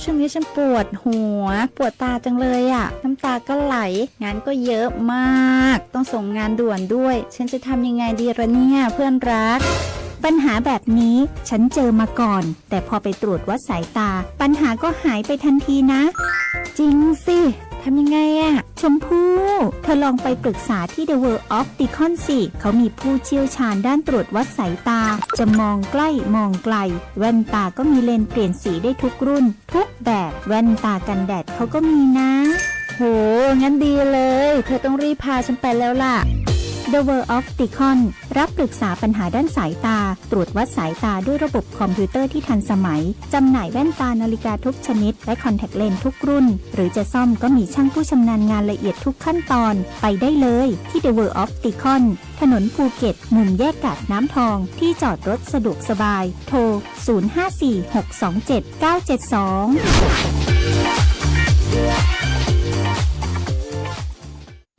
ช่วงนี้ฉันปวดหัวปวดตาจังเลยอ่ะน้ำตาก็ไหลงานก็เยอะมากต้องส่งงานด่วนด้วยฉันจะทำยังไงดีล่ะเนี่ยเพื่อนรักปัญหาแบบนี้ฉันเจอมาก่อนแต่พอไปตรวจวัดสายตาปัญหาก็หายไปทันทีนะจริงสิทำยังไงอะชมพู่เธอลองไปปรึกษาที่ The World Opticon สิเขามีผู้เชี่ยวชาญด้านตรวจวัดสายตาจะมองใกล้มองไกลแว่นตาก็มีเลนส์เปลี่ยนสีได้ทุกรุ่นทุกแบบแว่นตากันแดดเขาก็มีนะโหงั้นดีเลยเธอต้องรีบพาฉันไปแล้วล่ะThe World Opticon รับปรึกษาปัญหาด้านสายตาตรวจวัดสายตาด้วยระบบคอมพิวเตอร์ที่ทันสมัยจำหน่ายแว่นตานาฬิกาทุกชนิดและคอนแทคเลนส์ทุกรุ่นหรือจะซ่อมก็มีช่างผู้ชำนาญงานละเอียดทุกขั้นตอนไปได้เลยที่ The World Opticon ถนนภูเก็ตมุมแยกกาดน้ำทองที่จอดรถสะดวกสบายโทร 0546279772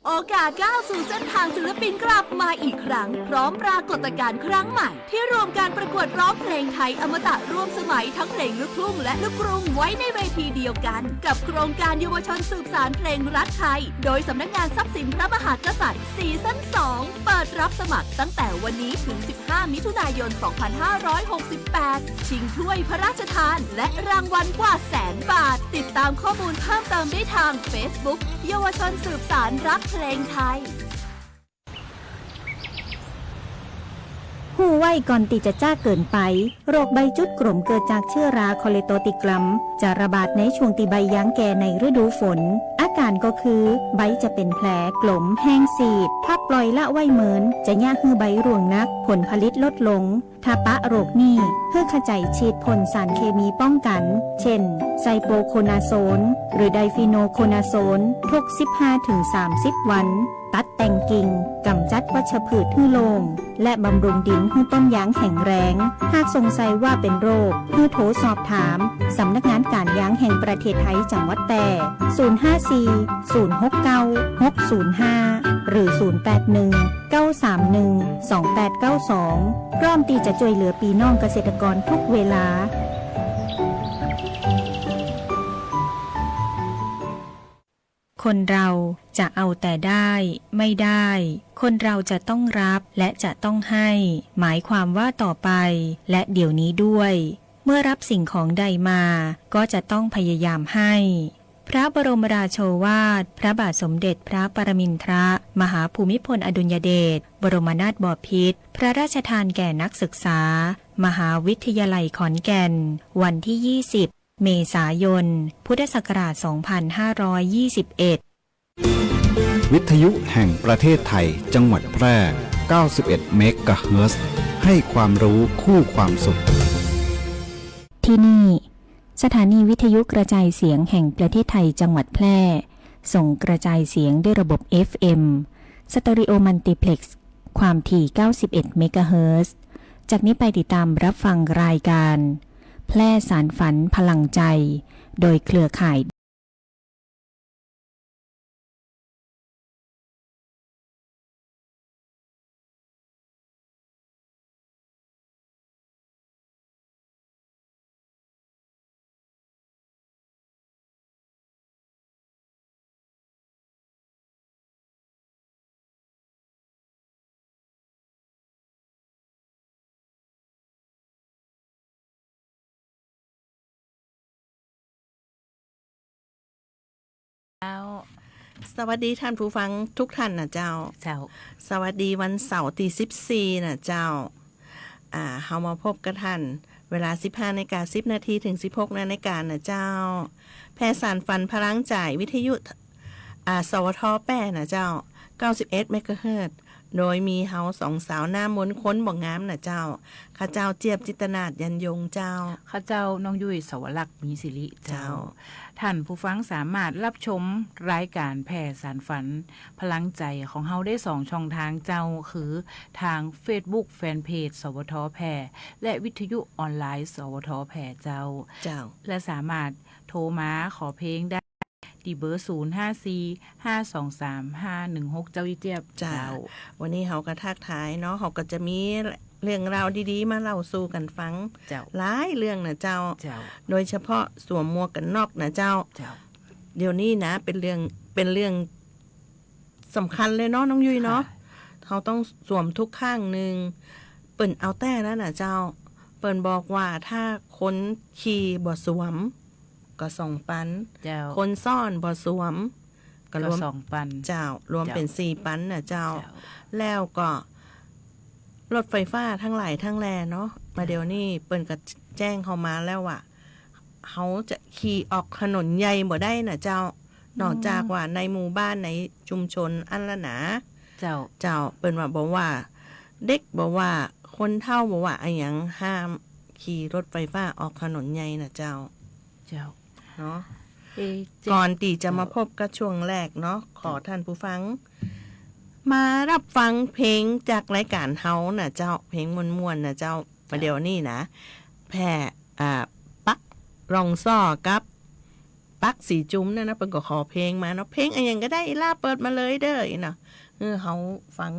โอกาสก้าวสู่เส้นทางศิลปินกลับมาอีกครั้งพร้อมปรากฏการณ์ครั้งใหม่ที่รวมการประกวดร้องเพลงไทยอมตะร่วมสมัยทั้งเพลงลูกทุ่งและลูกกรุงไว้ในเวทีเดียวกันกับโครงการเยาวชนสืบสานเพลงรักไทยโดยสำนักงานทรัพย์สินพระมหากษัตริย์ซีซั่น 2 เปิดรับสมัครตั้งแต่วันนี้ถึง 15 มิถุนายน 2568 ชิงถ้วยพระราชทานและรางวัลกว่า100,000 บาทติดตามข้อมูลเพิ่มเติมได้ทาง Facebook เยาวชนสืบสานรักเพลงไทยหูไวก่อนติจะจ้าเกินไปโรคใบจุดกลุ่มเกิดจากเชื้อราคอเลโตติกลัมจะระบาดในช่วงที่ใบย้างแก่ในฤดูฝนอาการก็คือใบจะเป็นแผลกลมแห้งสีดถ้าปล่อยละไว้เหมือนจะยากฮือใบร่วงนักผลผลิตลดลงถ้าปะโรคนี้เพื่อขจัยฉีดพ่นสารเคมีป้องกันเช่นไซโปโคนาโซนหรือไดฟีโนโคนาโซนทุก 15-30 วันตัดแต่งกิ่งกำจัดวัชพืชให้โลงและบำรุงดินให้ต้นยางแข็งแรงหากสงสัยว่าเป็นโรคให้โทรสอบถามสำนักงานการยางแห่งประเทศไทยจังหวัดแพร่054-069-605 หรือ 081-931-2892 พร้อมที่จะช่วยเหลือพี่น้องเกษตรกรทุกเวลาคนเราจะเอาแต่ได้ไม่ได้คนเราจะต้องรับและจะต้องให้หมายความว่าต่อไปและเดี๋ยวนี้ด้วยเมื่อรับสิ่งของใดมาก็จะต้องพยายามให้พระบรมราโชวาทพระบาทสมเด็จพระปรมินทรมหาภูมิพลอดุลยเดชบรมนาถบพิตรพระราชทานแก่นักศึกษามหาวิทยาลัยขอนแก่นวันที่ 20 เมษายน พุทธศักราช 2521 วิทยุแห่งประเทศไทยจังหวัดแพร่ 91 เมกะเฮิรตซ์ ให้ความรู้คู่ความสุขที่นี่สถานีวิทยุกระจายเสียงแห่งประเทศไทยจังหวัดแพร่ส่งกระจายเสียงด้วยระบบ FM สเตอริโอมัลติเพล็กซ์ความถี่ 91 เมกะเฮิรตซ์ จากนี้ไปติดตามรับฟังรายการแพร่สารฝันพลังใจโดยเครือข่ายสวัสดีท่านผู้ฟังทุกท่านนะเจ้าสวัสดีวันเสาร์ที่14นะเจ้าเฮามาพบกับท่านเวลา 15:10 นถึง 16:00 นนะเจ้าแพร่สารฝันพลังใจวิทยุสวทแป้นะเจ้า91 เมกะเฮิรตซ์ โดยมีเฮาสองสาวหน้ามนต์ค้นบ่งามนะเจ้าข้าเจ้าเจี๊ยบจิตนาถยันยงเจ้าข้าเจ้าน้องยุ้ยสวรักษ์มีศิริเจ้าท่านผู้ฟังสามารถรับชมรายการแผ่สารฝันพลังใจของเฮาได้2ช่องทางเจ้าคือทาง Facebook แฟนเพจสวทแผ่และวิทยุออนไลน์สวทแผ่เจ้าและสามารถโทรมาขอเพลงได้ที่เบอร์054-523-516เจ้าอีเจี๊ยบวันนี้เฮาก็ทักทายเนาะเฮาก็จะมี เรื่องราวดีๆมาเล่าสู่กันฟัง เจ้า หลายเรื่องนะเจ้า เจ้า โดยเฉพาะสวมหมวกกันน็อกนะเจ้า เจ้า เดี๋ยวนี้นะเป็นเรื่องสำคัญเลยเนาะน้องยุ้ยเนาะเขาต้องสวมทุกข้างหนึ่งเปิ่นเอาแต่แล้วนะเจ้า เปิ่นบอกว่าถ้าคนขี่บ่สวมก็2 ปัน เจ้า คนซ่อนบ่สวมก็รวม 2 ปัน เจ้ารวมเป็น4 ปันนะเจ้า เจ้า แล้วก็รถไฟฟ้าทั้งหลายทั้งแลเนาะมาเดี๋ยวนี้เปิ่นก็แจ้งเขามาแล้วว่าเขาจะขี่ออกถนนใหญ่บ่ได้นะเจ้านอกจากว่าในหมู่บ้านในชุมชนอันละหนา เจ้า เจ้าเปิ่นว่าบอกว่า เด็กบอกว่าคนเฒ่าบอกว่าอะหยังห้ามขี่รถไฟฟ้าออกถนนใหญ่นะเจ้า เจ้า เนาะ เอ๊ะ ก่อนที่จะมาพบกับช่วงแรกเนาะขอท่านผู้ฟัง มารับฟังเพลงจากรายการเฮาน่ะเจ้าเพลงม่วนๆนะเจ้าประเดี๋ยวนี้นะแพ่ปักรองซ่อกับปักสีจุ้มนั่นนะเป็นก็ขอเพลงมาเนาะเพลงอะไรอย่างก็ได้ล่าเปิดมาเลยเด้อเนาะเฮาฟัง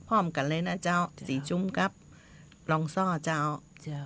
พร้อมกันเลยนะเจ้าสีจุ้มกับรองซ่อเจ้า เจ้า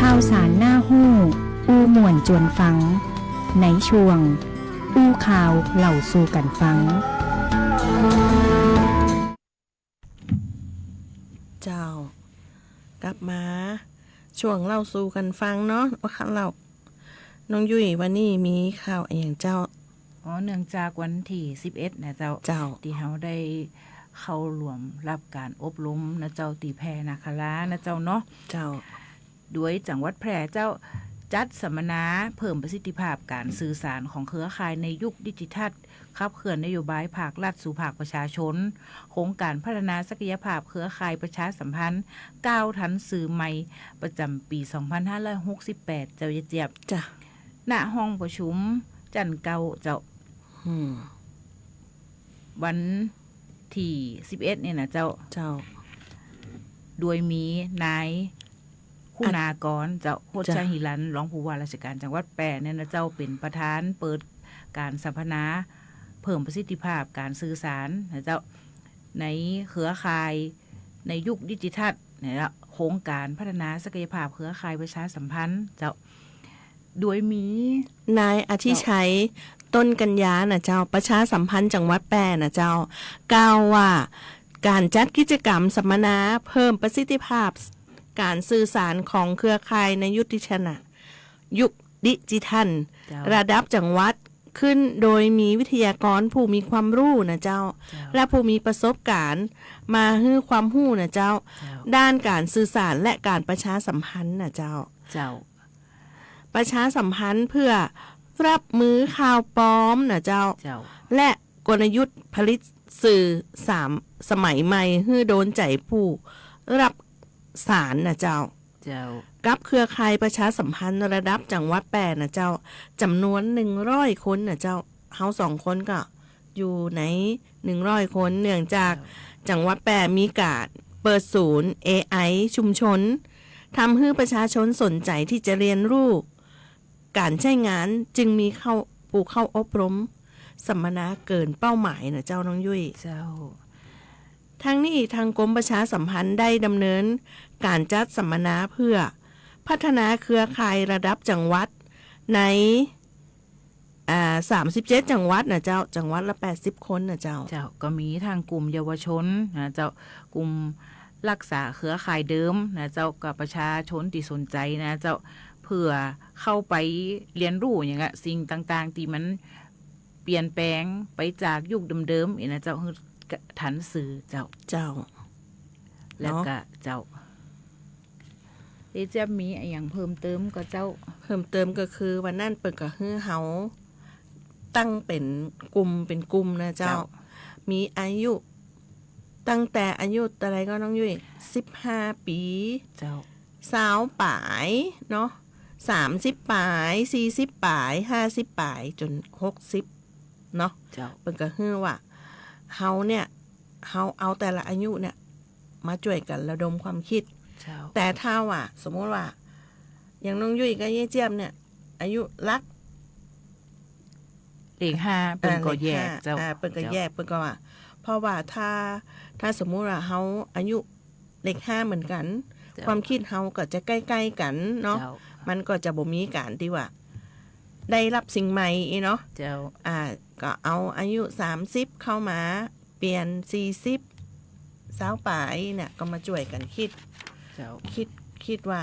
ข่าวสารหน้าหู้อู้ม่วนจวนฟัง ในช่วง อู้ข่าวเล่าสู่กันฟัง เจ้ากลับมาช่วงเล่าสู่กันฟังเนาะว่าเราน้องยุ้ยวันนี้มีข่าวอะไรอย่างเจ้า เนื่องจากวันที่11นะเจ้า เจ้า ที่เฮาได้เข้ารวมรับการอบรมนะเจ้าตีแพรนาครานะเจ้าเนาะ เจ้า ด้วยจังหวัดแพร่เจ้าจัดสัมมนาเพิ่มประสิทธิภาพการสื่อสารของเครือข่ายในยุคดิจิทัลขับเคลื่อนนโยบายภาครัฐสู่ภาคประชาชนโครงการพัฒนาศักยภาพเครือข่ายประชาสัมพันธ์ก้าวทันสื่อใหม่ประจำปี 2568 เจ้าเจี๊ยบ จ้ะ ณห้องประชุมจันเก่าเจ้า อืม วันที่11เนี่ยนะเจ้า เจ้า โดยมีนายคุณากรเจ้าโพชหิรันรองผู้ว่าราชการจังหวัดแปรเนี่ยนะเจ้าเป็นประธานเปิดการสัมมนาเพิ่มประสิทธิภาพการสื่อสารนะเจ้าในเครือข่ายในยุคดิจิทัลเนี่ยโครงการพัฒนาศักยภาพเครือข่ายประชาสัมพันธ์เจ้าโดยมี นายอาทิชัยต้นกัญญาน่ะเจ้าประชาสัมพันธ์จังหวัดแปรน่ะเจ้ากล่าวว่าการจัดกิจกรรมสัมมนาเพิ่มประสิทธิภาพการสื่อสารของเครือข่ายในยุคดิจิทัล เจ้า ระดับจังหวัดขึ้นโดยมีวิทยากรผู้มีความรู้นะเจ้า และผู้มีประสบการณ์มาให้ความรู้นะเจ้า ด้านการสื่อสารและการประชาสัมพันธ์นะเจ้า เจ้า ประชาสัมพันธ์เพื่อรับมือข่าวปลอมนะเจ้า เจ้า และกลยุทธ์ผลิตสื่อสมัยใหม่ให้โดนใจผู้รับสารนะเจ้า เจ้า กับเครือข่ายประชาสัมพันธ์ระดับจังหวัดแปรนะเจ้าจำนวน100 คนนะเจ้าเฮา2 คนก็อยู่ใน100 คนเนื่องจากจังหวัดแปรมีการเปิดศูนย์ AI ชุมชนทำให้ประชาชนสนใจที่จะเรียนรู้การใช้งานจึงมีผู้เข้าอบรมสัมมนาเกินเป้าหมายนะเจ้าน้องยุ้ย เจ้า ทั้งนี้ทางกรมประชาสัมพันธ์ได้ดำเนินการจัดสัมมนาเพื่อพัฒนาเครือข่ายระดับจังหวัดใน37 จังหวัดนะเจ้าจังหวัดละ80 คนนะเจ้า เจ้าก็มีทางกลุ่มเยาวชนนะเจ้ากลุ่มรักษาเครือข่ายเดิมนะเจ้ากับประชาชนที่สนใจนะเจ้าเพื่อเข้าไปเรียนรู้อย่างเงี้ยสิ่งต่างๆที่มันเปลี่ยนแปลงไปจากยุคเดิมๆอีกนะเจ้าคือทันสื่อเจ้า เจ้า แล้วก็เจ้าจะมีอะไรอย่างเพิ่มเติมก็เจ้า เพิ่มเติมก็คือวันนั้นเปิดก็คือเฮาตั้งเป็นกลุ่มนะเจ้า มีอายุตั้งแต่อายุอะไรก็น้องยุ้ย15 ปี เจ้า 20 ปลายเนาะ30 ปลาย40 ปลาย50 ปลายจน60เนาะ เจ้า เปิดก็คือว่าเฮาเนี่ยเฮาเอาแต่ละอายุเนี่ยมาช่วยกันระดมความคิด เจ้า แต่ถ้าว่าสมมติว่าอย่างน้องยุ้ยกับเย่เจี๊ยบเนี่ยอายุรัก เลข5เป็นก็แยกเจ้า เปิดก็แยกเปิดก็ว่าเพราะว่าถ้าสมมุติว่าเฮาอายุเลข5เหมือนกัน เจ้า ความคิดเฮาก็จะใกล้ๆกันเนาะ เจ้า มันก็จะบ่มีการที่ว่าได้รับสิ่งใหม่อีเนาะ เจ้า ก็เอาอายุ30เข้ามาเปลี่ยน40 20 ปลายเนี่ยก็มาช่วยกันคิด เจ้า คิดว่า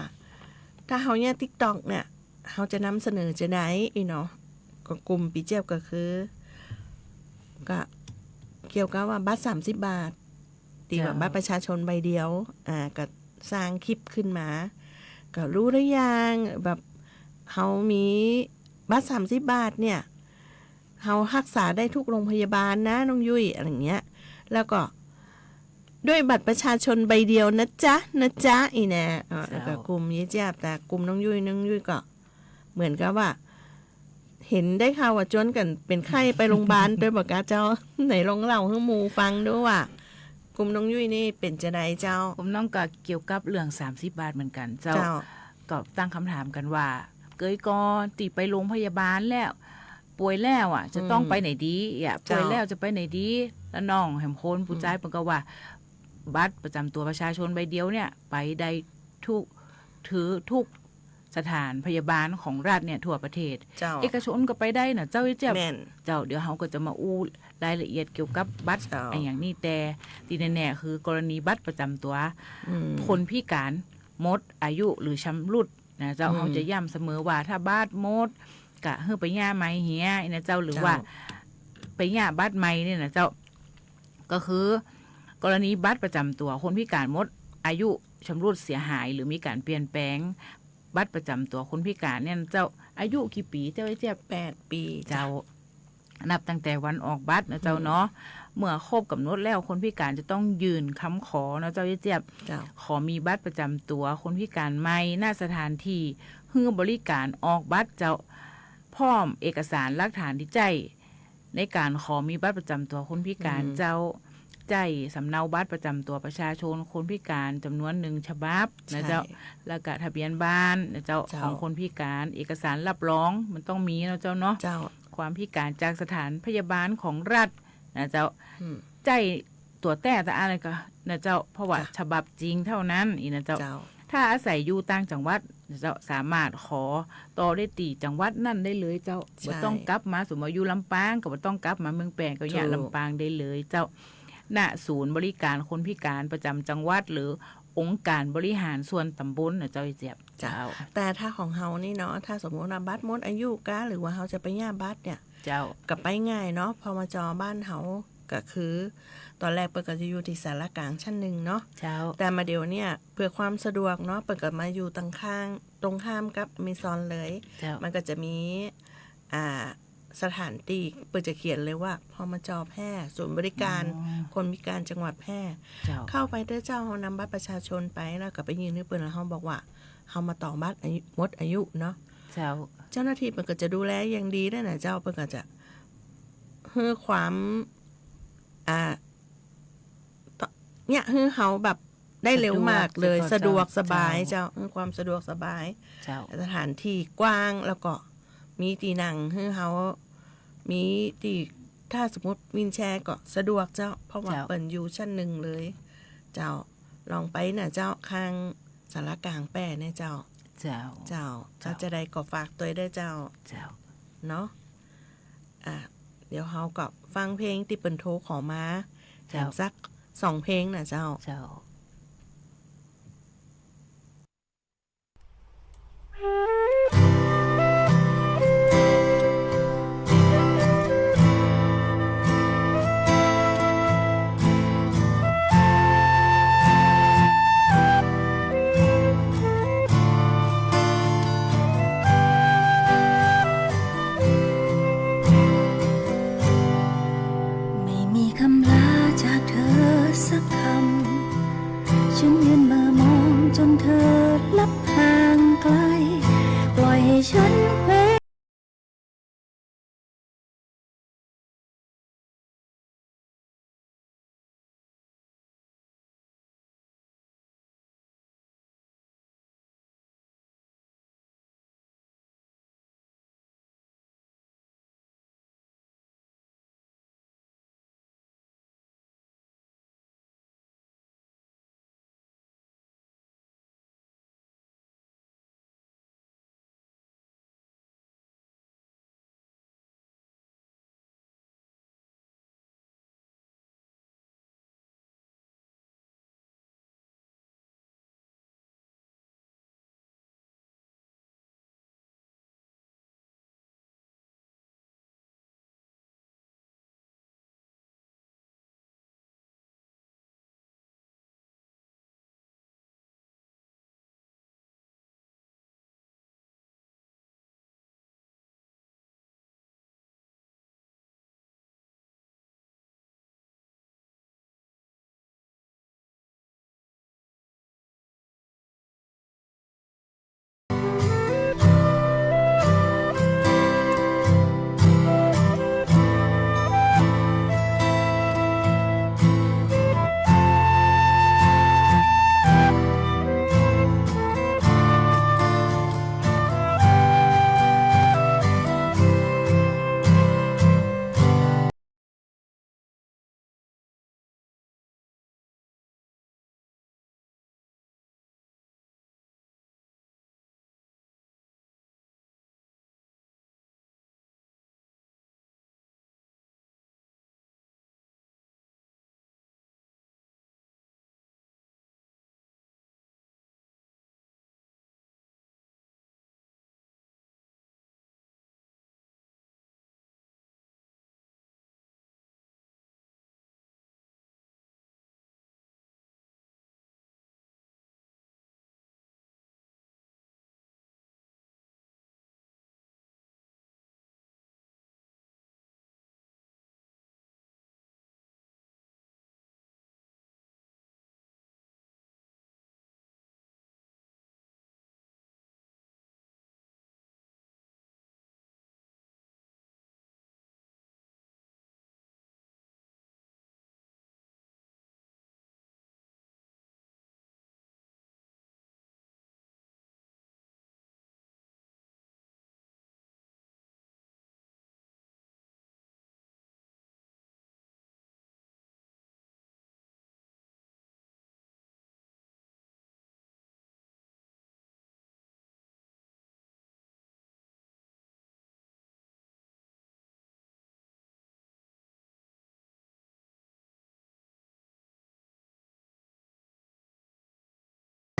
ถ้าเฮาเนี่ย TikTok เนี่ยเฮาจะนำเสนอจะได้อีเนาะก็กลุ่มปีเจี๊ยบก็คือก็เกี่ยวกับว่าบัตร30 บาทตีว่าบัตรประชาชนใบเดียวก็สร้างคลิปขึ้นมาก็รู้หรือยังแบบเฮามีบัตร30 บาทเนี่ยเฮารักษาได้ทุกโรงพยาบาลนะน้องยุ้ยอะไรอย่างเงี้ยแล้วก็ด้วยบัตรประชาชนใบเดียวนะจ๊ะอีแน่แล้วก็กลุ่มเยเจี๊ยบแต่กลุ่มน้องยุ้ยก็เหมือนกับว่า เห็นได้ข่าวว่าจนกันเป็นไข้ไปโรงพยาบาล ด้วยบอกกาเจ้า ไหนลองเล่าให้หมู่ฟังด้วยว่ากลุ่มน้องยุ้ยนี่เป็นจะไดเจ้า ผมน้องก็เกี่ยวกับเรื่อง30 บาทเหมือนกันเจ้า ก็ตั้งคำถามกันว่าเกยกอติไปโรงพยาบาลแล้วป่วยแล้วอ่ะ จะต้องไปไหนดีป่วยแล้วจะไปไหนดีแล้วน้องแหมโคนผู้ใจเพิ่นก็ว่า บัตรประจำตัวประชาชนใบเดียวเนี่ยไปได้ทุกสถานพยาบาลของรัฐเนี่ยทั่วประเทศ เจ้า เอกชนก็ไปได้นะเจ้าเจ้า แม่น เจ้าเดี๋ยวเขาก็จะมาอู้รายละเอียดเกี่ยวกับบัตร เจ้า อะไรอย่างนี้แต่ที่แน่ๆคือกรณีบัตรประจำตัว คนพิการหมดอายุหรือชำรุดนะเจ้าเขาจะย้ำเสมอว่าถ้าบัตรหมด กะเฮือไปย่าไม้เฮียนะเจ้าหรือว่าไปย่าบัตรไม้เนี่ยนะเจ้าก็คือกรณีบัตรประจำตัวคนพิการหมดอายุชำรุดเสียหายหรือมีการเปลี่ยนแปลงบัตรประจำตัวคนพิการเนี่ยเจ้าอายุกี่ปีเจ้าไอ้เจี๊ยบ 8 ปี เจ้านับตั้งแต่วันออกบัตรนะเจ้าเนาะเมื่อครบกำหนดแล้วคนพิการจะต้องยื่นคำขอนะเจ้าเจี๊ยบ เจ้า ขอมีบัตรประจำตัวคนพิการใหม่หน้าสถานที่เพื่อบริการออกบัตรเจ้าพร้อมเอกสารหลักฐานที่ใจในการขอมีบัตรประจำตัวคนพิการเจ้าใจสำเนาบัตรประจำตัวประชาชนคนพิการจำนวน1 ฉบับนะเจ้าแล้วก็ทะเบียนบ้านนะเจ้าของคนพิการเอกสารรับรองมันต้องมีนะเจ้าเนาะ เจ้า ความพิการจากสถานพยาบาลของรัฐนะเจ้าใจตัวแต่อะไรก็นะเจ้าเพราะว่าฉบับจริงเท่านั้นอีนะเจ้าถ้าอาศัยอยู่ต่างจังหวัดเจ้าสามารถขอต่อได้ตีจังหวัดนั่นได้เลยเจ้าไม่ต้องกลับมาสมมติอยู่ลำปางก็ไม่ต้องกลับมาเมืองแปลงก็อย่าลำปางได้เลยเจ้าณศูนย์บริการคนพิการประจำจังหวัดหรือองค์การบริหารส่วนตำบลนะเจ้าเจี๊ยบเจ้า แต่ถ้าของเฮานี่เนาะถ้าสมมติว่าบัตรหมดอายุกะหรือว่าเฮาจะไปย่าบัตรเนี่ยเจ้ากับไปง่ายเนาะพอมาจอบ้านเฮาก็คือตอนแรกเปิดก็จะอยู่ที่สารกลางชั้น1เนาะแต่มาเดี๋ยวเนี่ยเพื่อความสะดวกเนาะเปิดก็มาอยู่ตรงข้ามกับอเมซอนเลยมันก็จะมีสถานที่เปิดจะเขียนเลยว่าพอมาจอแพร่ศูนย์บริการคนพิการจังหวัดแพร่เข้าไปเด้อเจ้าเฮานำบัตรประชาชนไปแล้วก็ไปยืนให้เปิ้นแล้วเฮาบอกว่าเฮามาต่อบัตรหมดอายุเนาะเจ้าหน้าที่เปิ้นก็จะดูแลอย่างดีได้นะเจ้าเปิ้นก็จะให้ความเนี่ยให้เฮาแบบได้เร็วมากเลยสะดวกสบายเจ้าความสะดวกสบายสถานที่กว้างแล้วก็มีที่นั่งให้เฮามีที่ถ้าสมมติวินแชร์ก็สะดวกเจ้าเพราะว่าเปิ้นอยู่ชั้น1เลยเจ้าลองไปน่ะเจ้าข้างสารกลางแป้เนี่ยเจ้าถ้าจะได้ก็ฝากตัวได้เจ้าเนาะเดี๋ยวเฮาก็ฟังเพลงที่เปิ้นโทรขอมาสัก2 เพลงน่ะเจ้าไม่มีคำลาจากเธอสักคำ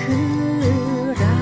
คือเรา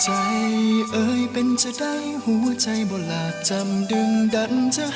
ใจเอ่ยเป็นจะได้หัวใจบ่ลาดจำดึงดันจะ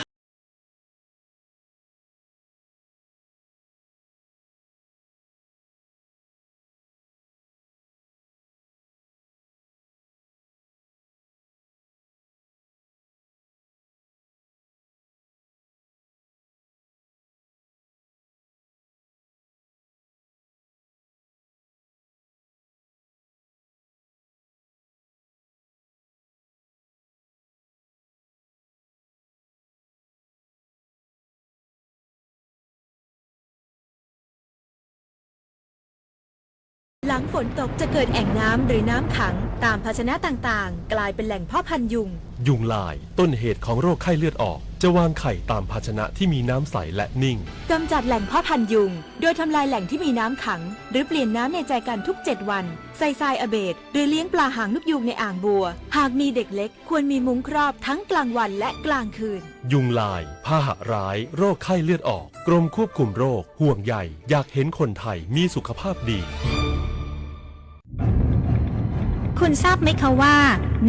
หลังฝนตกจะเกิดแอ่งน้ำหรือน้ำขังตามภาชนะต่างๆ กลายเป็นแหล่งเพาะพันธุ์ยุง ยุงลายต้นเหตุของโรคไข้เลือดออกจะวางไข่ตามภาชนะที่มีน้ำใสและนิ่งกำจัดแหล่งเพาะพันธุ์ยุงโดยทำลายแหล่งที่มีน้ำขังหรือเปลี่ยนน้ำในใจกันทุก7วันใส่ทรายอเบดหรือเลี้ยงปลาหางนกยูงในอ่างบัวหากมีเด็กเล็กควรมีมุ้งครอบทั้งกลางวันและกลางคืนยุงลายพาหะร้ายโรคไข้เลือดออกกรมควบคุมโรคห่วงใยอยากเห็นคนไทยมีสุขภาพดีคุณทราบไหมคะว่า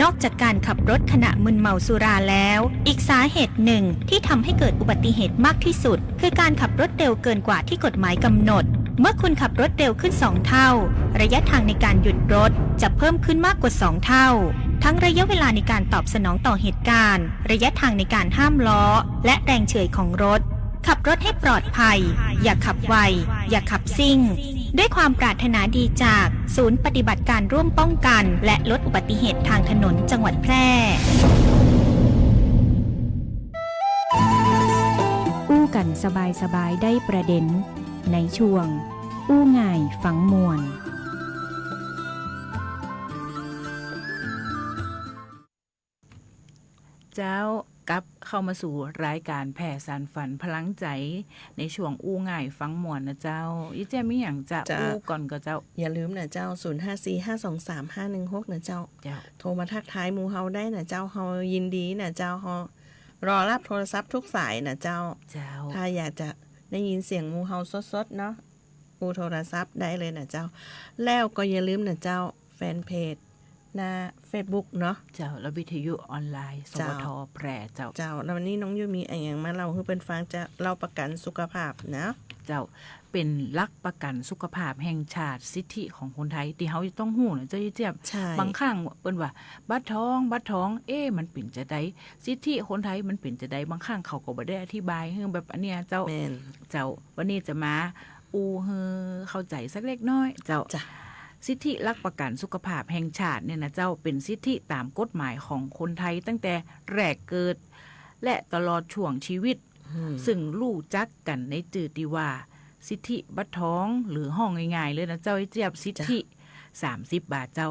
นอกจากการขับรถขณะมึนเมาสุราแล้วอีกสาเหตุหนึ่งที่ทำให้เกิดอุบัติเหตุมากที่สุดคือการขับรถเร็วเกินกว่าที่กฎหมายกำหนดเมื่อคุณขับรถเร็วขึ้น2เท่าระยะทางในการหยุดรถจะเพิ่มขึ้นมากกว่า2เท่าทั้งระยะเวลาในการตอบสนองต่อเหตุการณ์ระยะทางในการห้ามล้อและแรงเฉื่อยของรถขับรถให้ปลอดภัยอย่าขับไวอย่าขับซิ่งด้วยความปรารถนาดีจากศูนย์ปฏิบัติการร่วมป้องกันและลดอุบัติเหตุทางถนนจังหวัดแพร่อู้กันสบายๆได้ประเด็นในช่วงอู้ง่ายฝังมวลเจ้ากลับเข้ามาสู่รายการแผ่สารฝันพลังใจในช่วงอู้ง่ายฟังมวลนะเจ้าอีเจมีอย่างจะอู้ก่อนก็เจ้าอย่าลืมนะเจ้า0545235116นะเจ้าโทรมาทักทายหมู่เฮาได้นะเจ้าเฮายินดีนะเจ้าเฮารอรับโทรศัพท์ทุกสายนะเจ้าถ้าอยากจะได้ยินเสียงหมู่เฮาสดๆเนาะอูโทรศัพท์ได้เลยนะเจ้าแล้วก็อย่าลืมนะเจ้าแฟนเพจหน้า Facebook เนาะเจ้าและวิทยุออนไลน์สวทแพร่เจ้าแล้ววันนี้น้องยูมีอะไรอย่างมาเล่าให้เป็นฟังจะเล่าประกันสุขภาพนะเจ้าเป็นหลักประกันสุขภาพแห่งชาติสิทธิของคนไทยที่เฮาต้องฮู้นะเจ้าเจี๊ยบบางครั้งเปิ้นว่าบัตรทองมันเป็นจะได้สิทธิคนไทยมันเป็นจะได้บางครั้งเขาก็บ่ได้อธิบายให้แบบอันเนี้ยเจ้าวันนี้จะมาอูฮือเข้าใจสักเล็กน้อยเจ้าสิทธิหลักประกันสุขภาพแห่งชาติเนี่ยนะเจ้าเป็นสิทธิตามกฎหมายของคนไทยตั้งแต่แรกเกิดและตลอดช่วงชีวิตซึ่งรู้จักกันในจื่อที่ว่าสิทธิบัตรทองหรือห้องง่ายๆเลยนะเจ้าเจี๊ยบสิทธิ30 บาทเจ้า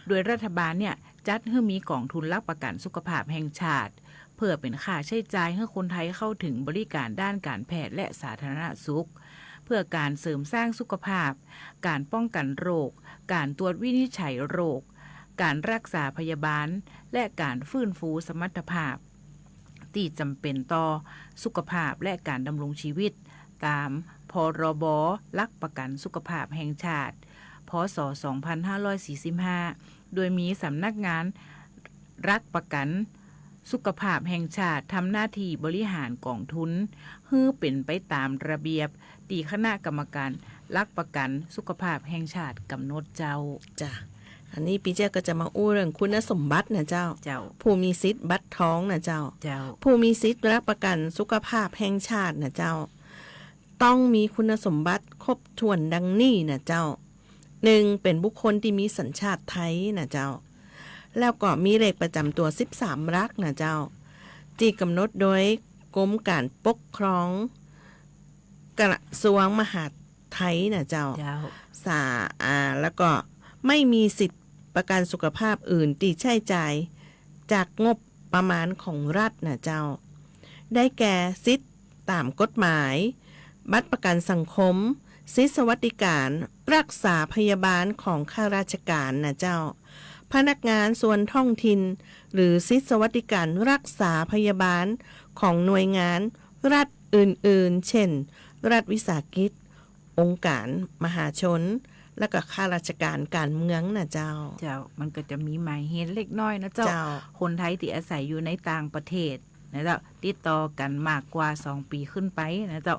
โดยรัฐบาลเนี่ยจัดให้มีกองทุนหลักประกันสุขภาพแห่งชาติเพื่อเป็นค่าใช้จ่ายให้คนไทยเข้าถึงบริการด้านการแพทย์และสาธารณสุขเพื่อการเสริมสร้างสุขภาพการป้องกันโรคการตรวจวินิจฉัยโรคการรักษาพยาบาลและการฟื้นฟูสมรรถภาพที่จำเป็นต่อสุขภาพและการดำรงชีวิตตามพรบหลักประกันสุขภาพแห่งชาติพ.ศ. 2545โดยมีสำนักงานรักประกันสุขภาพแห่งชาติทำหน้าที่บริหารกองทุนให้เป็นไปตามระเบียบที่คณะกรรมการหลักประกันสุขภาพแห่งชาติกำหนดเจ้าอันนี้ปีเจ้าก็จะมาอู้เรื่องคุณสมบัตินะเจ้าผู้มีสิทธิ์บัตรทองนะเจ้าผู้มีสิทธิ์รับประกันสุขภาพแห่งชาตินะเจ้าต้องมีคุณสมบัติครบถ้วนดังนี้นะเจ้า 1. เป็นบุคคลที่มีสัญชาติไทยนะเจ้าแล้วก็มีเลขประจำตัว13หลักนะเจ้าที่กำหนดโดยกรมการปกครองกระทรวงมหาดไทยนะเจ้าแล้วก็ไม่มีสิทธิ์ประกันสุขภาพอื่นที่ใช้จ่ายจากงบประมาณของรัฐนะเจ้าได้แก่สิทธิ์ตามกฎหมายบัตรประกันสังคมสิทธิสวัสดิการรักษาพยาบาลของข้าราชการนะเจ้าพนักงานส่วนท้องถิ่นหรือสิทธิสวัสดิการรักษาพยาบาลของหน่วยงานรัฐอื่นๆเช่นรัฐวิสาหกิจองค์การมหาชนและก็ข้าราชการการเมืองนะเจ้ามันก็จะมีหมายเหตุเล็กน้อยนะเจ้าคนไทยที่อาศัยอยู่ในต่างประเทศนะเจ้าติดต่อกันมากกว่า2 ปีขึ้นไปนะเจ้า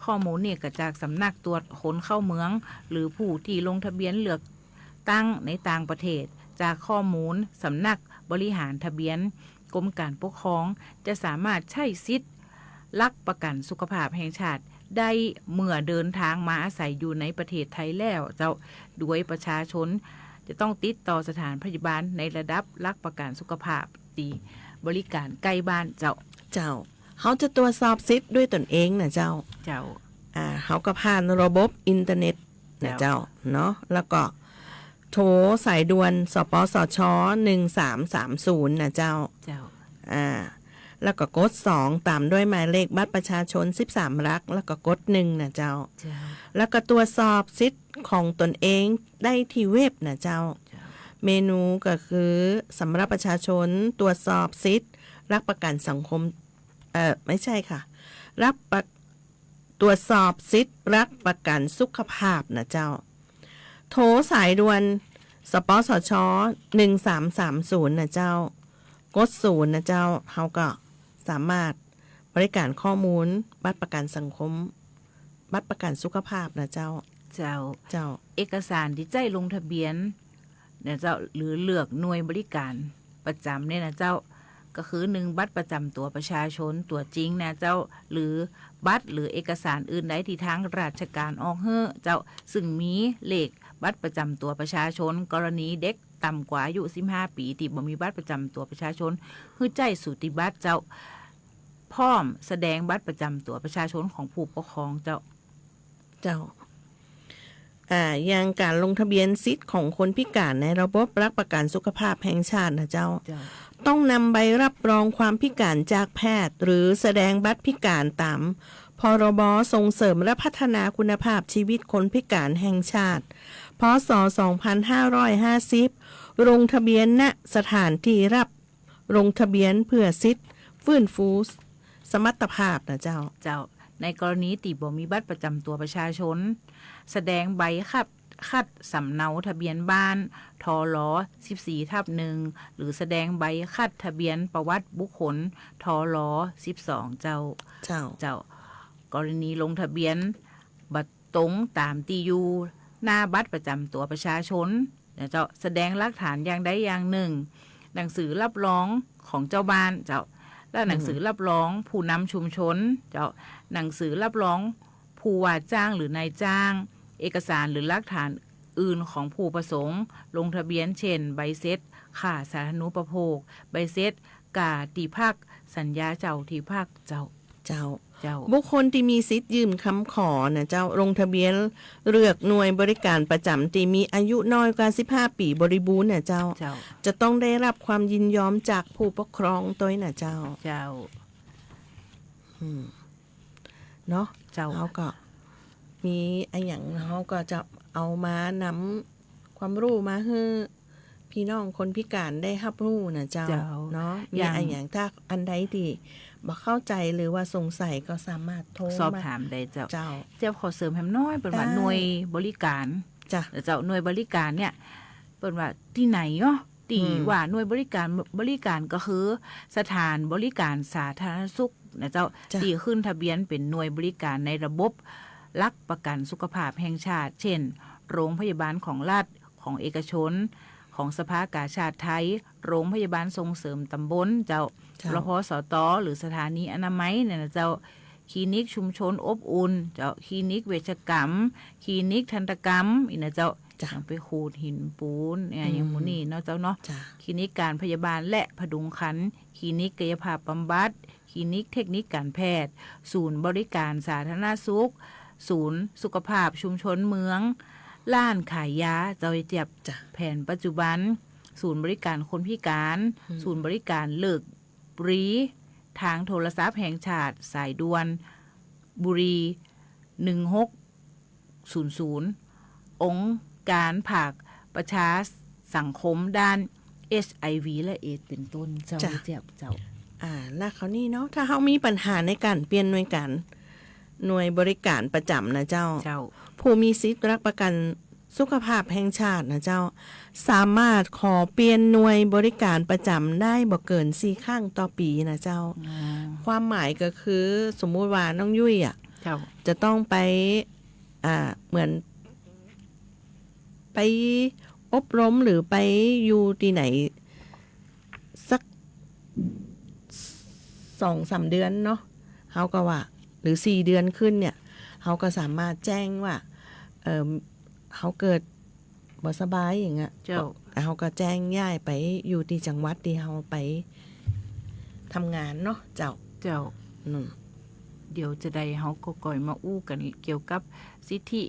ข้อมูลเนี่ยก็จากสำนักตรวจคนเข้าเมืองหรือผู้ที่ลงทะเบียนเลือกตั้งในต่างประเทศจากข้อมูลสำนักบริหารทะเบียนกรมการปกครองจะสามารถใช้สิทธิ์หลักประกันสุขภาพแห่งชาติได้เมื่อเดินทางมาอาศัยอยู่ในประเทศไทยแล้วเจ้าด้วยประชาชนจะต้องติดต่อสถานพยาบาลในระดับหลักประกันสุขภาพตีบริการใกล้บ้านเจ้าเขาจะตรวจสอบสิทธิ์ด้วยตนเองนะเจ้าเขาก็ผ่านระบบอินเทอร์เน็ตนะเจ้าเนาะแล้วก็ โทรสายด่วนสปสช1330นะเจ้า เจ้า แล้วก็กด2ตามด้วยหมายเลขบัตรประชาชน13หลักแล้วก็กด1นะเจ้า เจ้า แล้วก็ตรวจสอบสิทธิ์ของตนเองได้ที่เว็บนะเจ้า เมนูก็คือสำหรับประชาชนตรวจสอบสิทธิ์รับประกันสังคมไม่ใช่ค่ะตรวจสอบสิทธิ์รับประกันสุขภาพนะเจ้า โทรสายด่วนสปสช1330นะเจ้ากด0นะเจ้าเขาก็สามารถบริการข้อมูลบัตรประกันสังคมบัตรประกันสุขภาพนะเจ้า เจ้า เจ้า เอกสารที่ใจลงทะเบียนเนี่ยเจ้าหรือเลือกหน่วยบริการประจำเนี่ยนะเจ้าก็คือ1บัตรประจำตัวประชาชนตัวจริงนะเจ้าหรือบัตรหรือเอกสารอื่นใดที่ทางราชการออกเฮ้อเจ้าซึ่งมีเลขบัตรประจำตัวประชาชนกรณีเด็กต่ำกว่าอายุ15ปีที่บ่มีบัตรประจำตัวประชาชนคือใจสูติบัตรเจ้าพร้อมแสดงบัตรประจำตัวประชาชนของผู้ปกครองเจ้าอย่างการลงทะเบียนสิทธิ์ของคนพิการในระบบรับประกันสุขภาพแห่งชาตินะเจ้าต้องนำใบรับรองความพิการจากแพทย์หรือแสดงบัตรพิการตามพรบส่งเสริมและพัฒนาคุณภาพชีวิตคนพิการแห่งชาติพ.ศ. 2550ลงทะเบียนณสถานที่รับลงทะเบียนเพื่อสิทธิ์ฟื้นฟูสมรรถภาพนะเจ้าในกรณีที่บ่มีบัตรประจำตัวประชาชนแสดงใบคัดสำเนาทะเบียนบ้านทล14/1หรือแสดงใบคัดทะเบียนประวัติบุคคลทล12เจ้ากรณีลงทะเบียนบัตรตรงตามที่อยู่หน้าบัตรประจำตัวประชาชนเจ้าแสดงหลักฐานอย่างใดอย่างหนึ่งหนังสือรับรองของเจ้าบ้านเจ้าและหนังสือรับรองผู้นำชุมชนเจ้าหนังสือรับรองผู้ว่าจ้างหรือนายจ้างเอกสารหรือหลักฐานอื่นของผู้ประสงค์ลงทะเบียนเช่นใบเสร็จค่าสาธารณูปโภคใบเสร็จกาที่พักสัญญาเจ้าที่พักเจ้าบุคคลที่มีสิทธิ์ยืมคำขอนะเจ้าลงทะเบียนเลือกหน่วยบริการประจำที่มีอายุน้อยกว่า15ปีบริบูรณ์เนี่ยเจ้าจะต้องได้รับความยินยอมจากผู้ปกครองตัวนะเจ้าเนาะเขาก็มีไอ้อย่างเขาก็จะเอามานำความรู้มาให้พี่น้องคนพิการได้รับรู้นะเจ้าเนาะมีไอ้อย่างถ้าอันใดที่บ่เข้าใจหรือว่าสงสัยก็สามารถโทรสอบถามได้เจ้าขอเสริมแฮมน้อยเป็นว่าหน่วยบริการเจ้าหน่วยบริการเนี่ยเป็นว่าที่ไหนเนาะตีว่าหน่วยบริการก็คือสถานบริการสาธารณสุขนะเจ้าตีขึ้นทะเบียนเป็นหน่วยบริการในระบบรักประกันสุขภาพแห่งชาติเช่นโรงพยาบาลของรัฐของเอกชนของสภากาชาดไทยโรงพยาบาลส่งเสริมตำบลเจ้ารพสตหรือสถานีอนามัยเนี่ยนะเจ้าคลินิกชุมชนอบอุ่นเจ้าคลินิกเวชกรรมคลินิกทันตกรรมอีกนะเจ้าไปขูดหินปูนอย่างหมูนี่เนาะเจ้าเนาะคลินิกการพยาบาลและพดุงครรภ์คลินิกกายภาพบำบัดคลินิกเทคนิคการแพทย์ศูนย์บริการสาธารณสุขศูนย์สุขภาพชุมชนเมืองร้านขายยาเจ้าเจี๊ยบแผนปัจจุบันศูนย์บริการคนพิการศูนย์บริการเลิกบุรีทางโทรศัพท์แห่งชาติสายด่วนบุรี1600องค์การภาคประชาสังคมด้าน HIV และเอดส์เป็นต้นเจ้าเจี๊ยบเจ้าแล้วเขานี่เนาะถ้าเขามีปัญหาในการเปลี่ยนหน่วยบริการประจำนะเจ้าผู้มีสิทธิ์รับประกันสุขภาพแห่งชาตินะเจ้าสามารถขอเปลี่ยนหน่วยบริการประจำได้บ่เกิน4ครั้งต่อปีนะเจ้าความหมายก็คือสมมุติว่าน้องยุ้ยจะต้องไปเหมือนไปอบรมหรือไปอยู่ที่ไหนสัก 2-3 เดือนเนาะเขาก็ว่าหรือ4 เดือนขึ้นเนี่ยเขาก็สามารถแจ้งว่าเขาเกิดบ่สบายอย่างเงี้ยเขาก็แจ้งย้ายไปอยู่ที่จังหวัดที่เขาไปทำงานเนาะเจ้าเดี๋ยวจะได้เขาก็ก่อยมาอู้กันเกี่ยวกับสิทธิ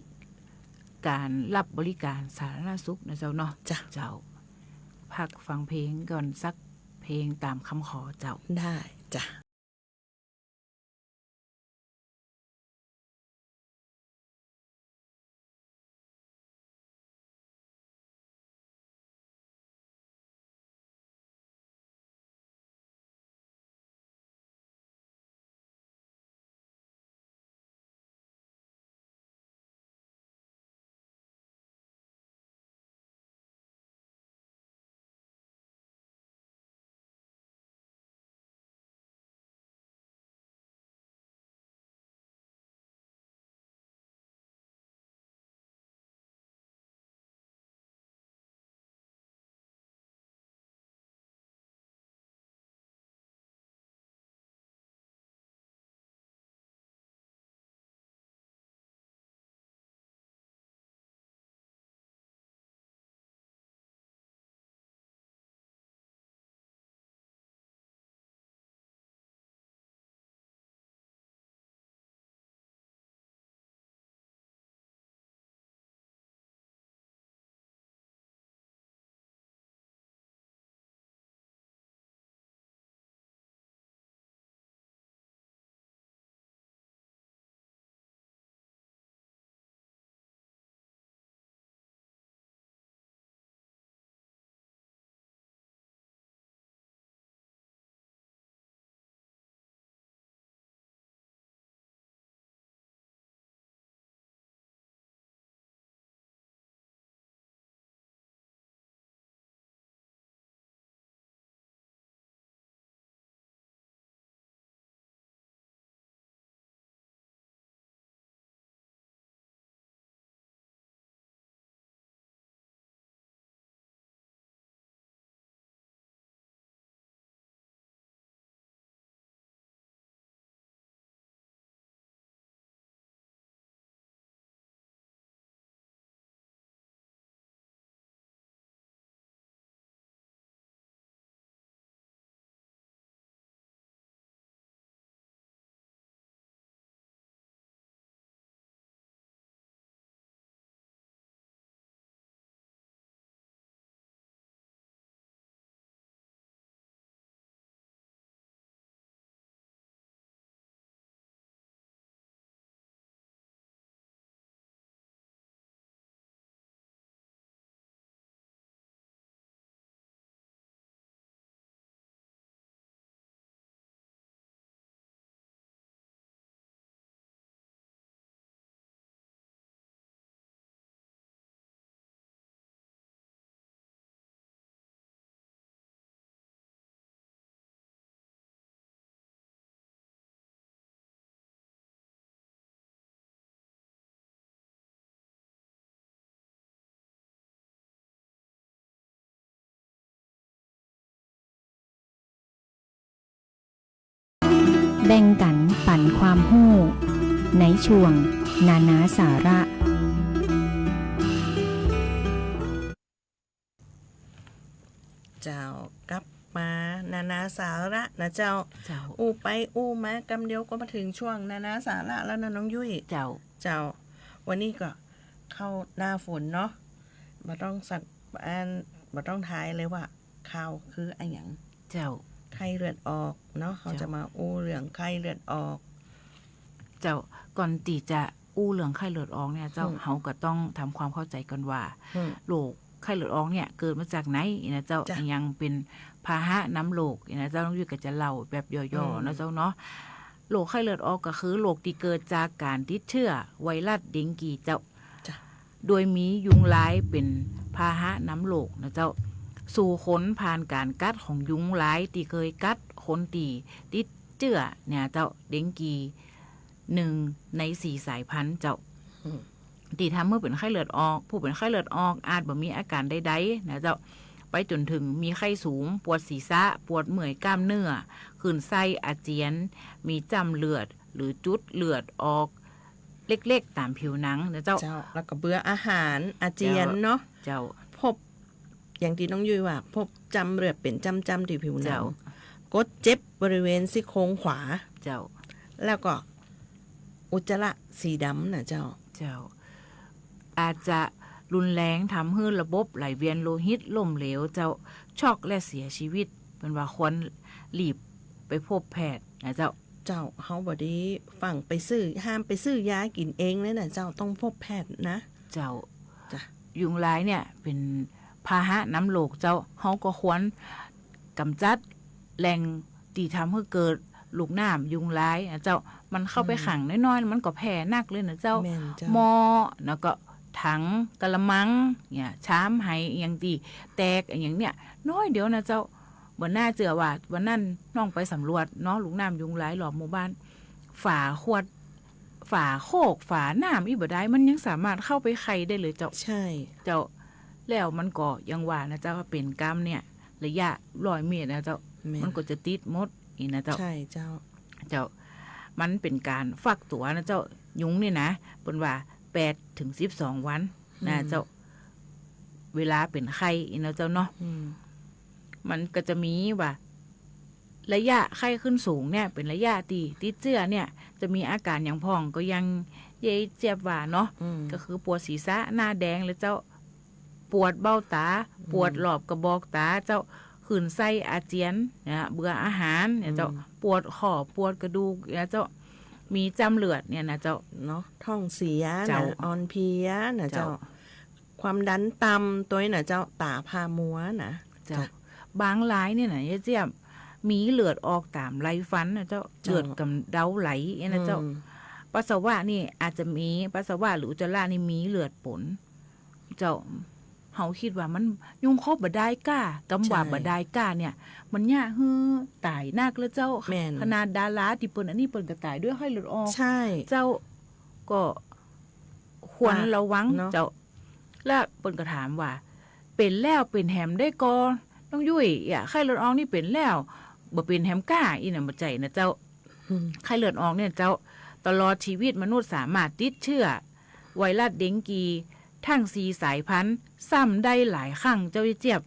การรับบริการสาธารณสุขนะเจ้าเนาะ จ้ะ เจ้าพักฟังเพลงก่อนสักเพลงตามคำขอเจ้า ได้จ้ะแบ่งกันปันความรู้ในช่วงนานาสาระเจ้ากลับมานานาสาระนะเจ้า เจ้า อู้ไปอู้มากำเดียวก็มาถึงช่วงนานาสาระแล้วนะน้องยุ้ย เจ้า เจ้า วันนี้ก็เข้าหน้าฝนเนาะมาต้องสัตว์มาต้องทายเลยว่าข่าวคืออะไรอย่าง เจ้า ไข้เลือดออกเนาะเขาจะมาอู้เรื่องไข้เลือดออก เจ้าก่อนตีจะอู้เรื่องไข้เลือดออกเนี่ยเจ้า อืม เฮาก็ต้องทำความเข้าใจกันว่า อืม โรคไข้เลือดออกเนี่ยเกิดมาจากไหนนะเจ้า จ้ะ ยังเป็นพาหะน้ำโรคนะเจ้าต้องอยู่ก็จะเล่าแบบย่อๆนะเจ้าเนาะโรคไข้เลือดออกก็คือโรคที่เกิดจากการติดเชื้อไวรัสเดงกีเจ้า จ้ะ โดยมียุงลายเป็นพาหะน้ำโรคนะเจ้าสู่คนผ่านการกัดของยุงลายที่เคยกัดคนตีติดเชื้อเนี่ยเจ้าเดงกี1 ใน 4 สายพันธุ์เจ้า อืม ที่ทำเมื่อเป็นไข้เลือดออกผู้เป็นไข้เลือดออกอาจบ่มีอาการใดๆนะเจ้าไปจนถึงมีไข้สูงปวดศีรษะปวดเมื่อยกล้ามเนื้อคลื่นไส้อาเจียน มีจำเลือดหรือจุดเลือดออกเล็กๆตามผิวหนังนะเจ้า เจ้าแล้วก็เบื่ออาหารอาเจียนเนาะ เจ้า พบอย่างที่น้องยุ้ยว่า พบจำเลือดเป็นจำที่ผิวหนั เจ้า งกดเจ็บบริเวณซี่โครงขวา เจ้า แล้วก็อุจจาระสีดำนะเจ้า เจ้า อาจจะรุนแรงทำให้ระบบไหลเวียนโลหิตล้มเหลวเจ้าช็อกและเสียชีวิตเป็นว่าควรรีบไปพบแพทย์นะเจ้าเฮาบ่ได้ฟังไปซื้อห้ามไปซื้อยากินเองเลยนะเจ้าต้องพบแพทย์นะเจ้าจ้ะยุงลายเนี่ยเป็นพาหะน้ำโลกเจ้าเฮาก็ควรกำจัดแหล่งที่ทำให้เกิดลูกน้ำยุงลายนะเจ้ามันเข้าไปขังน้อยๆมันก็แผ่นักเลยนะเจ้าหม้อแล้วก็ถังกะละมังเนี่ยชามไหอย่างตีแตกอย่างเนี้ยน้อยเดี๋ยวนะเจ้าบนหน้าเจือว่าวันนั้นน้องไปสำรวจเนาะลูกน้ำยุงลายหลอมหมู่บ้านฝาขวดฝาโคกฝาน้ำอีบ่ได้มันยังสามารถเข้าไปไขได้เลยเจ้าใช่เจ้าแล้วมันก็ยังว่านะเจ้าว่าเป็นกรรมเนี่ยระยะ100 เมตรนะเจ้ามันก็จะติดมดอีนะเจ้าใช่เจ้ามันเป็นการฟักตัวนะเจ้ายุงนี่นะบนว่า8 ถึง 12 วันนะเจ้าเวลาเป็นไข้อีนะเจ้าเนาะมันก็จะมีว่าระยะไข้ขึ้นสูงเนี่ยเป็นระยะติดเชื้อเนี่ยจะมีอาการอย่างพ่องก็ยังเย่เจ็บว่าเนาะก็คือปวดศีรษะหน้าแดงเลยเจ้าปวดเบ้าตาปวดหลอบกระบอกตาเจ้าขื่นไส้อาเจียนเนี่ยเบื่ออาหารเนี่ยเจ้าปวดข้อปวดกระดูกเนี่ยเจ้ามีจำเลือดเนี่ยนะเจ้าเนาะท้องเสียนะอ่อนเพลียนะเจ้าความดันต่ำตัวน่ะเจ้าตาพามัวนะเจ้าบางรายเนี่ยนะเจี๊ยบมีเลือดออกตามไรฟันนะเจ้าเลือดกำเดาไหลนะเจ้าปัสสาวะนี่อาจจะมีปัสสาวะหรืออุจจาระนี่มีเลือดปนเจ้าเฮาคิดว่ามันยุงครบบ่ได้ก้ากำว่าบ่ได้ก้าเนี่ยมันยากฮือตายนักแล้วเจ้าขนาดดาราที่เปิ้นอันนี้เปิ้นก็ตายด้วยไข้เลือดออกใช่เจ้าก็ควรระวังเจ้าแล้วเปิ้นก็ถามว่าเป็นแล้วเป็นแหมได้ก่อนต้องยุ่ยไข้เลือดออกนี่เป็นแล้วบ่เป็นแหมก้าอีน่ะบ่ใจนะเจ้าไข้เลือดออกเนี่ยเจ้าตลอดชีวิตมนุษย์สามารถติดเชื้อไวรัสเดงกีทั้ง4 สายพันธุ์ซ้ำได้หลายครั้งเจ้าเจี๊ยบ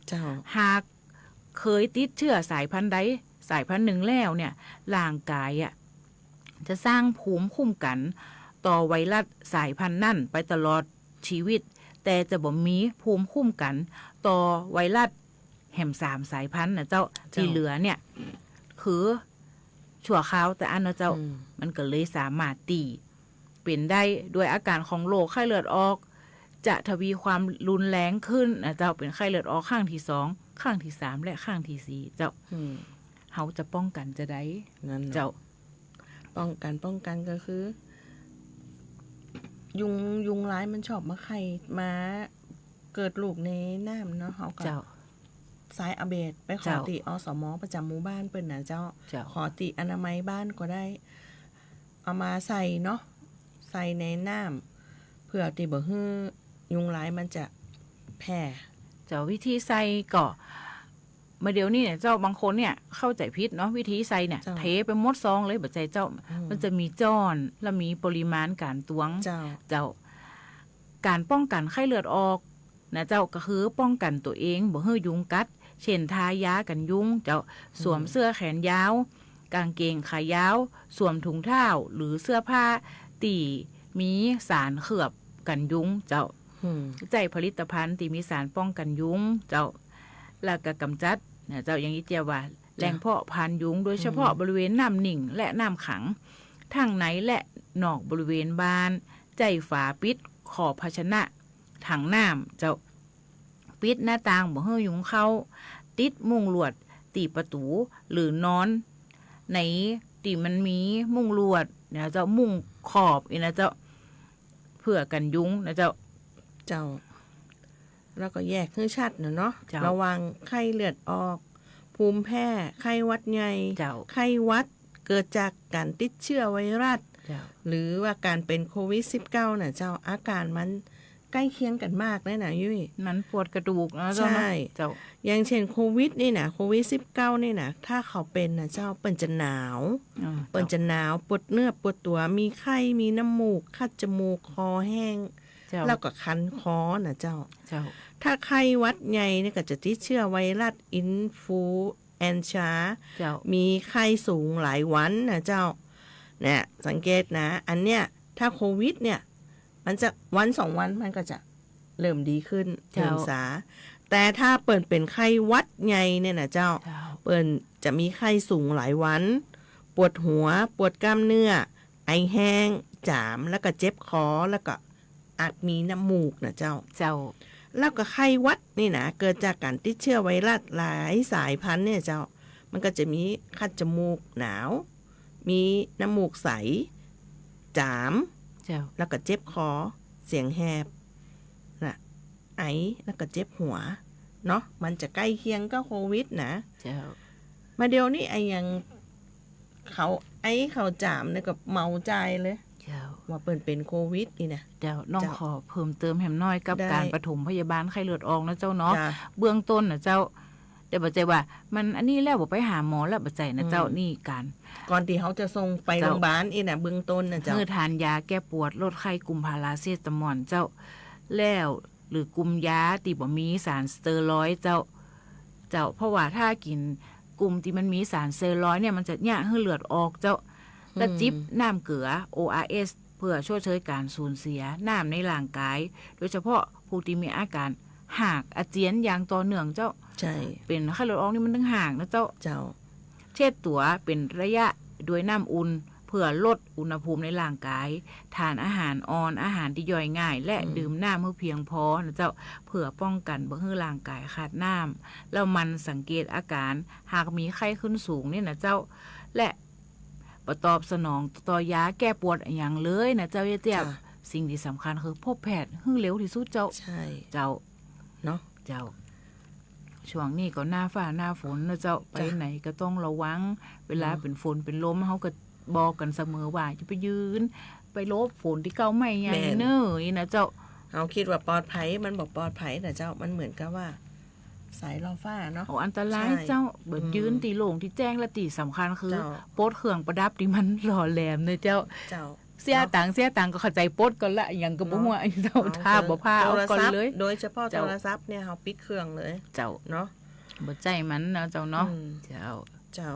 หากเคยติดเชื้อสายพันธุ์ใดสายพันธุ์หนึ่งแล้วเนี่ยร่างกายจะสร้างภูมิคุ้มกันต่อไวรัสสายพันธุ์นั่นไปตลอดชีวิตแต่จะบ่มีภูมิคุ้มกันต่อไวรัสแหม3 สายพันธุ์นะเจ้าที่เหลือเนี่ยคือชั่วคราวแต่อันนะเจ้ามันก็เลยสามารถตีเป็นได้ด้วยอาการของโรคไข้เลือดออกจะทวีความรุนแรงขึ้นนะเจ้าเป็นไข้เลือดออกข้างที่2ข้างที่3และข้างที่4เจ้าเฮาจะป้องกันจะได้เจ้าป้องกันก็คือยุงร้ายมันชอบมาไข่มาเกิดลูกในน้ำเนาะเฮาก็สายอเบดไปขอติอสมประจำหมู่บ้านเปิ้นน่ะเจ้าขอติอนามัยบ้านก็ได้เอามาใส่เนาะใส่ในน้ำเพื่อที่บ่ฮื้อยุงร้ายมันจะแผ่เจ้าวิธีใส่ก็มาเดี๋ยวนี้เนี่ยเจ้าบางคนเนี่ยเข้าใจผิดเนาะวิธีใส่เนี่ยเทไปหมดซองเลยบ่ใจเจ้ามันจะมีจ้อนและมีปริมาณการตวงเจ้าการป้องกันไข้เลือดออกนะเจ้าก็คือป้องกันตัวเองบ่ให้ยุงกัดเช่นทายากันยุงเจ้าสวมเสื้อแขนยาวกางเกงขายาวสวมถุงเท้าหรือเสื้อผ้าตีมีสารเคลือบกันยุงเจ้าใจผลิตภัณฑ์ที่มีสารป้องกันยุงเจ้าแล้วก็กำจัดนะเจ้าอย่างนี้เจียว่าแหล่งเพาะพันธุ์ยุงโดยเฉพาะบริเวณน้ำนิ่งและน้ำขังทั้งในและนอกบริเวณบ้านใจฝาปิดขอบภาชนะถังน้ำเจ้าปิดหน้าต่างบ่ให้ยุงเข้าติดมุงลวดตีประตูหรือนอนในตีมันมีมุงลวดนะเจ้ามุงขอบอีนะเจ้าเพื่อกันยุงนะเจ้าแล้วก็แยกให้ชัดเนาะระวังไข้เลือดออกภูมิแพ้ไข้หวัดใหญ่ไข้หวัดเกิดจากการติดเชื้อไวรัสหรือว่าการเป็นโควิด-19 น่ะเจ้าอาการมันใกล้เคียงกันมากเลยนะยุ้ยมันปวดกระดูกนะใช่เจ้าอย่างเช่นโควิดนี่นะโควิด-19 นี่นะถ้าเขาเป็นนะเจ้าเปิ้นจะหนาวปวดเนื้อปวดตัวมีไข้มีน้ำมูกคัดจมูกคอแห้งแล้วก็คันคอนะเจ้าถ้าไข้หวัดใหญ่นี่ก็จะติดเชื้อไวรัสอินฟลูเอนซามีไข้สูงหลายวันนะเจ้าเนี่ยสังเกตนะอันเนี้ยถ้าโควิดเนี่ย มันจะวันสองวันมันก็จะเริ่มดีขึ้น เจ้า เริ่มสาแต่ถ้าเปิ่นเป็นไข้หวัดไงเนี่ยนะเจ้า เจ้า เปิ่นจะมีไข้สูงหลายวัน ปวดหัวปวดกล้ามเนื้อไอแห้งจามแล้วก็เจ็บคอแล้วก็อาจมีน้ำมูกนะเจ้า เจ้า แล้วก็ไข้หวัดนี่นะเกิดจากการติดเชื้อไวรัสหลายสายพันธุ์เนี่ยเจ้ามันก็จะมีคัดจมูกหนาว มีน้ำมูกใสจาม เจ้า แล้วก็เจ็บคอเสียงแหบนะไอแล้วก็เจ็บหัวเนาะมันจะใกล้เคียงก็โควิดนะ เจ้า มาเดี๋ยวนี้ไอยังเขาจามเนี่ยกับเมาใจเลย เจ้า ว่าเปิ่นเป็นโควิดนี่นะ เจ้าน้อง เจ้า ขอเพิ่มเติมแหมน้อยกับ ได้ การปฐมพยาบาลไข้เลือดออกนะเจ้าเนาะ จ้ะ เบื้องต้นนะเจ้าแต่บัจใจว่า มันอันนี้แล้วบ่ไปหาหมอแล้วบัจใจนะเจ้า อืม นี่การ ก่อนที่เขาจะส่งไป เจ้า โรงพยาบาลอีนะเบื้องต้นนะเจ้า เมื่อทานยาแก้ปวดลดไข้กลุ่มพาราเซตามอลเจ้า แล้วหรือกลุ่มยาที่บ่มีสารสเตียรอยด์เจ้า เพราะว่าถ้ากินกลุ่มที่มันมีสารสเตียรอยด์เนี่ยมันจะเนี่ยให้เลือดออกเจ้า และจิบน้ำเกลือ ORS เพื่อช่วยเชยการสูญเสียน้ำในร่างกาย โดยเฉพาะผู้ที่มีอาการหากอาเจียนอย่างต่อเนื่องเจ้า ใช่ เป็นไข้เลือดออกนี่มันต้องห่างนะเจ้า เจ้า เช็ดตัวเป็นระยะด้วยน้ำอุ่นเพื่อลดอุณหภูมิในร่างกาย ทานอาหารอ่อนอาหารที่ย่อยง่าย และดื่มน้ำให้เพียงพอนะเจ้าเพื่อป้องกันบ่ให้ร่างกายขาดน้ำแล้วมันสังเกตอาการหากมีไข้ขึ้นสูงเนี่ยนะเจ้า และประตอบสนองต่อยาแก้ปวดอย่างเลยนะเจ้าเตี้ยบ จ้ะ สิ่งที่สำคัญคือพบแพทย์ให้เร็วที่สุดเจ้า ใช่ เจ้า เนาะ เจ้า ช่วงนี้ก็หน้าฟ้าหน้าฝนนะเจ้าไป จ้ะ ไหนก็ต้องระวัง เวลาเป็นฝนเป็นลมเขาก็บอกกันเสมอว่าจะไปยืน ไปลบฝนที่เก้าไม่ยังเนยนะเจ้า เขาคิดว่าปลอดภัยมันบอกปลอดภัยแต่เจ้ามันเหมือนกับว่าสายล่อฟ้าเนาะ โอ้อันตราย ใช่ เจ้าเบิด อืม ยืนตีโหลงที่แจ้งและตีสำคัญคือ เจ้า โป๊ดเครื่องประดับที่มันหล่อแหลมเนยเจ้า เจ้า เสียตังค์ก็เข้าใจโป๊ดก่อนละอย่างกับบ่หัวไอ้เจ้าท่าบ่ผ้าเอาก่อนเลย โดยเฉพาะ เจ้า โทรศัพท์เนี่ยเขาปิดเครื่องเลย เจ้า เนาะ บ่ใจมันนะเจ้าเนาะ อืม เจ้า เจ้า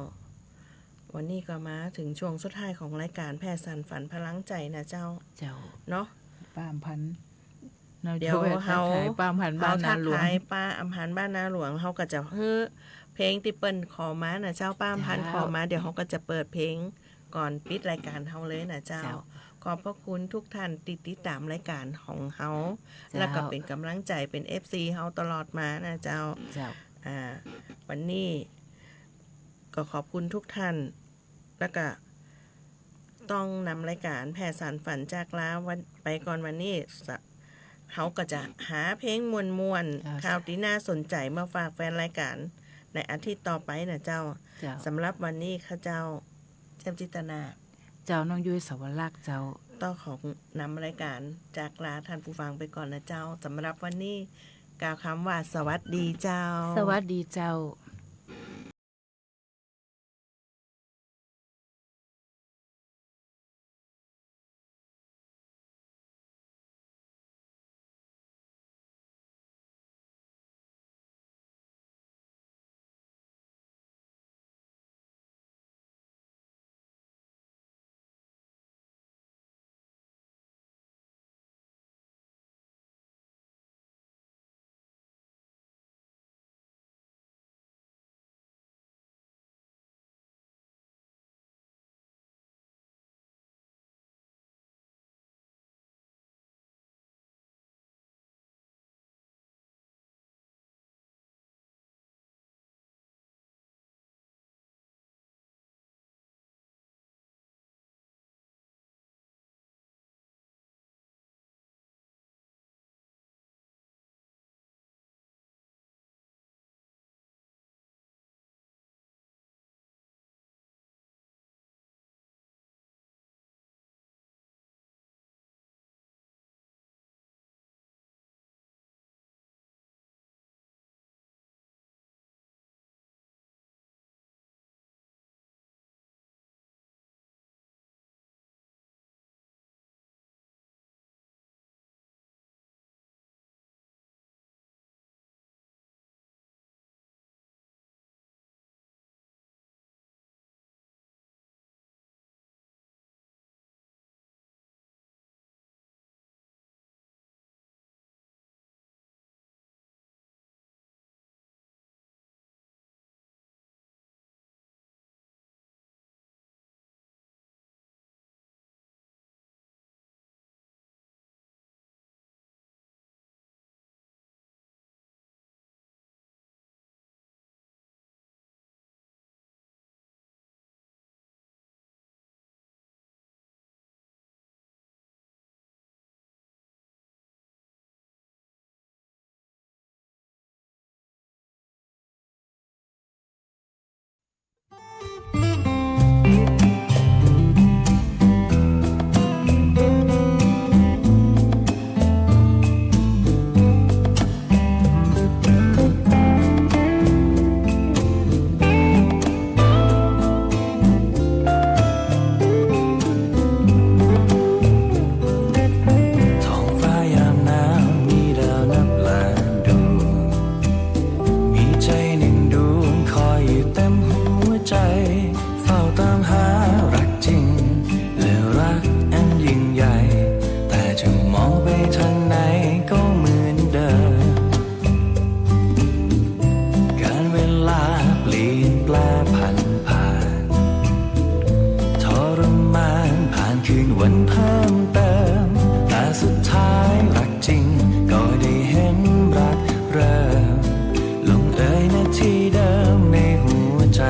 วันนี้ก็มาถึงช่วงสุดท้ายของรายการแพทย์สันฝันพลังใจนะเจ้า เจ้า เนาะ ป้ามพันธุ์เรา เดี๋ยว จะไป เขา ขายป้ามพันธุ์บ้านนาหลวง เขทักทายป้าอำพันธ์บ้านนาหลวงเขาก็จะเฮ้อเพลงที่เปิ้นขอมานะเจ้าป้าอำพันธ์ขอมาเดี๋ยวเขาก็จะเปิดเพลงก่อนปิดรายการเขาเลยนะเจ้า เจ้า ขอบพระคุณทุกท่านติดตามรายการของเขา เจ้า แล้วก็เป็นกำลังใจเป็น FC เขาตลอดมานะเจ้า เจ้า วันนี้ก็ขอบคุณทุกท่าน แล้วก็ต้องนำรายการแผ่สารฝันจากลาวันไปก่อนวันนี้เขาก็จะหาเพลงมวล ครับ ข่าวที่น่าสนใจมาฝากแฟนรายการในอาทิตย์ต่อไปนะเจ้า เจ้า สำหรับวันนี้ข้าเจ้าแจ่มจิตนา เจ้าน้องยุ้ยสวรักษ์เจ้า ต้องของนำรายการจากลาท่านผู้ฟังไปก่อนนะเจ้าสำหรับวันนี้กล่าวคำว่าสวัสดีเจ้า สวัสดีเจ้า ใจเฝ้าตามหารักจริงและรักอันยิ่งใหญ่แต่จะมองไปทางไหนก็เหมือนเดิมการเวลาเปลี่ยนแปลผ่านทรมานผ่านคืนวันเพิ่มเติมแต่สุดท้ายรักจริงก็ได้เห็นรักเริ่มลงเอยนาทีเดิมในหัวใจ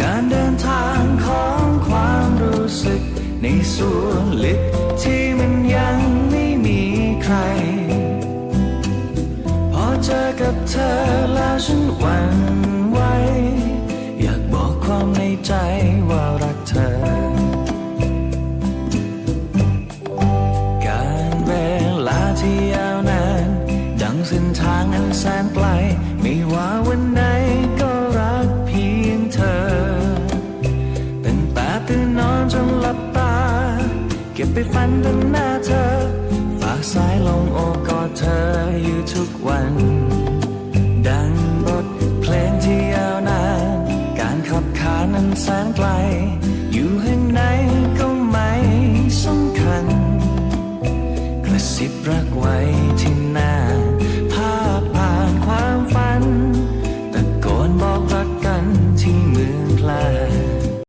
การเดินทางของความรู้สึกในส่วนลึกที่มันยังไม่มีใครพอเจอกับเธอแล้วฉันหวั่นไหวอยากบอกความในใจว่ารักเธอการเวลาที่ยาวนานดังเส้นทางอันแสนไกลไม่ว่าวันไหนก็รักเพียงเธอตั้งแต่ตื่นนอนจนหลับตาเก็บไปฝันบนหน้าเธอฝากสายลงโอบกอดเธออยู่ทุกวัน